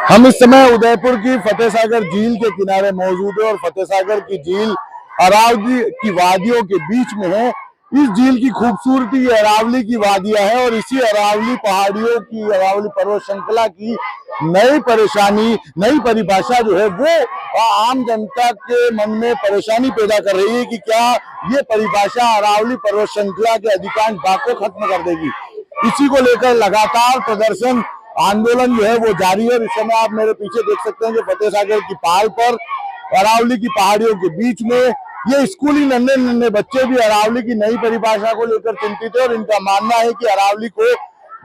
हम इस समय उदयपुर की फतेह सागर झील के किनारे मौजूद है और फतेह सागर की झील अरावली की वादियों के बीच में है। इस झील की खूबसूरती अरावली की वादियां है और इसी अरावली पहाड़ियों की, अरावली पर्वत श्रृंखला की नई परेशानी, नई परिभाषा जो है वो आम जनता के मन में परेशानी पैदा कर रही है कि क्या ये परिभाषा अरावली पर्वत श्रृंखला के अधिकांश भाग को खत्म कर देगी। इसी को लेकर लगातार प्रदर्शन, आंदोलन जो है वो जारी है। इस समय आप मेरे पीछे देख सकते हैं कि फतेह सागर की पहाड़ पर अरावली की पहाड़ियों के बीच में ये स्कूली नन्हे नन्हे बच्चे भी अरावली की नई परिभाषा को लेकर चिंतित है और इनका मानना है कि अरावली को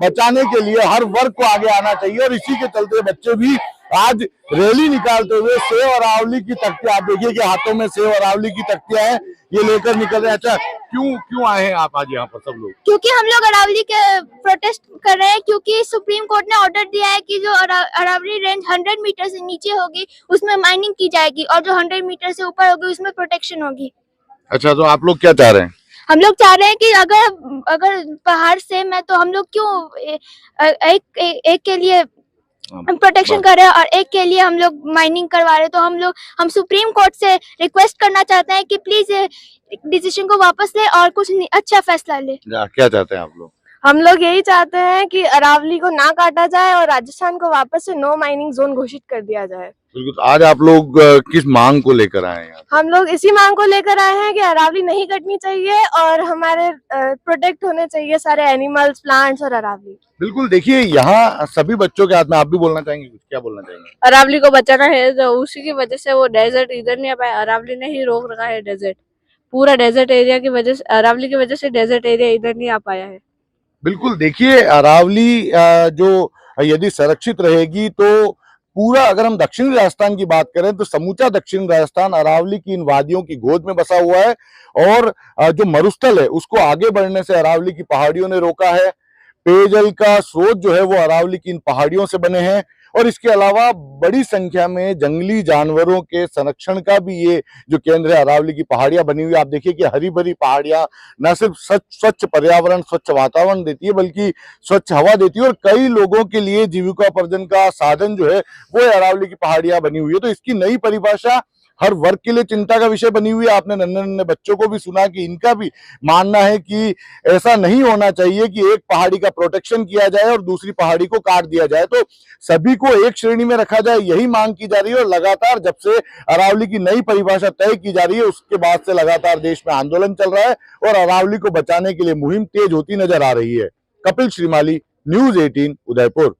बचाने के लिए हर वर्ग को आगे आना चाहिए और इसी के चलते बच्चे भी आज रैली निकालते हुए सेव अरावली की तख्तियां, आप देखिए कि हाथों में सेव अरावली की तख्तियां हैं, ये लेकर निकल रहे हैं। अच्छा, क्यों आए हैं आप आज यहाँ पर सब लोग? क्योंकि हम लोग अरावली के प्रोटेस्ट कर रहे हैं, क्योंकि सुप्रीम कोर्ट ने ऑर्डर दिया है कि जो अरावली रेंज 100 मीटर से नीचे होगी उसमें माइनिंग की जाएगी और जो 100 मीटर से ऊपर होगी उसमें प्रोटेक्शन होगी। अच्छा, तो आप लोग क्या चाह रहे हैं? हम लोग चाह रहे हैं कि अगर पहाड़ सेम है तो हम लोग क्यों एक के लिए प्रोटेक्शन कर रहे हैं और एक के लिए हम लोग माइनिंग करवा रहे हैं। तो हम सुप्रीम कोर्ट से रिक्वेस्ट करना चाहते हैं कि प्लीज डिसीजन को वापस ले और कुछ अच्छा फैसला ले। क्या चाहते हैं आप लोग? हम लोग यही चाहते हैं कि अरावली को ना काटा जाए और राजस्थान को वापस से नो माइनिंग जोन घोषित कर दिया जाए। बिल्कुल। आज आप लोग किस मांग को लेकर आए हैं? हम लोग इसी मांग को लेकर आए हैं कि अरावली नहीं कटनी चाहिए और हमारे प्रोटेक्ट होने चाहिए सारे एनिमल्स, प्लांट्स और अरावली। बिल्कुल। देखिए, यहाँ सभी बच्चों के हाथ में, आप भी बोलना चाहेंगे कुछ? क्या बोलना चाहेंगे? अरावली को बचाना है, तो उसी की वजह से वो डेजर्ट इधर नहीं आ पाया। अरावली ने ही रोक रखा है डेजर्ट, पूरा डेजर्ट एरिया की वजह से, अरावली की वजह से डेजर्ट एरिया इधर नहीं आ पाया है। बिल्कुल। देखिए, अरावली जो यदि संरक्षित रहेगी तो पूरा, अगर हम दक्षिणी राजस्थान की बात करें तो समूचा दक्षिणी राजस्थान अरावली की इन वादियों की गोद में बसा हुआ है और जो मरुस्थल है उसको आगे बढ़ने से अरावली की पहाड़ियों ने रोका है। पेयजल का स्रोत जो है वो अरावली की इन पहाड़ियों से बने हैं और इसके अलावा बड़ी संख्या में जंगली जानवरों के संरक्षण का भी ये जो केंद्र है अरावली की पहाड़ियां बनी हुई है। आप देखिए कि हरी भरी पहाड़ियां न सिर्फ स्वच्छ पर्यावरण, स्वच्छ वातावरण देती है बल्कि स्वच्छ हवा देती है और कई लोगों के लिए जीविकोपार्जन का साधन जो है वो अरावली की पहाड़ियां बनी हुई है। तो इसकी नई परिभाषा हर वर्ग के लिए चिंता का विषय बनी हुई है। आपने नन्हे नन्हे बच्चों को भी सुना कि इनका भी मानना है कि ऐसा नहीं होना चाहिए कि एक पहाड़ी का प्रोटेक्शन किया जाए और दूसरी पहाड़ी को काट दिया जाए, तो सभी को एक श्रेणी में रखा जाए, यही मांग की जा रही है। और लगातार जब से अरावली की नई परिभाषा तय की जा रही है उसके बाद से लगातार देश में आंदोलन चल रहा है और अरावली को बचाने के लिए मुहिम तेज होती नजर आ रही है। कपिल श्रीमाली, न्यूज़ 18 उदयपुर।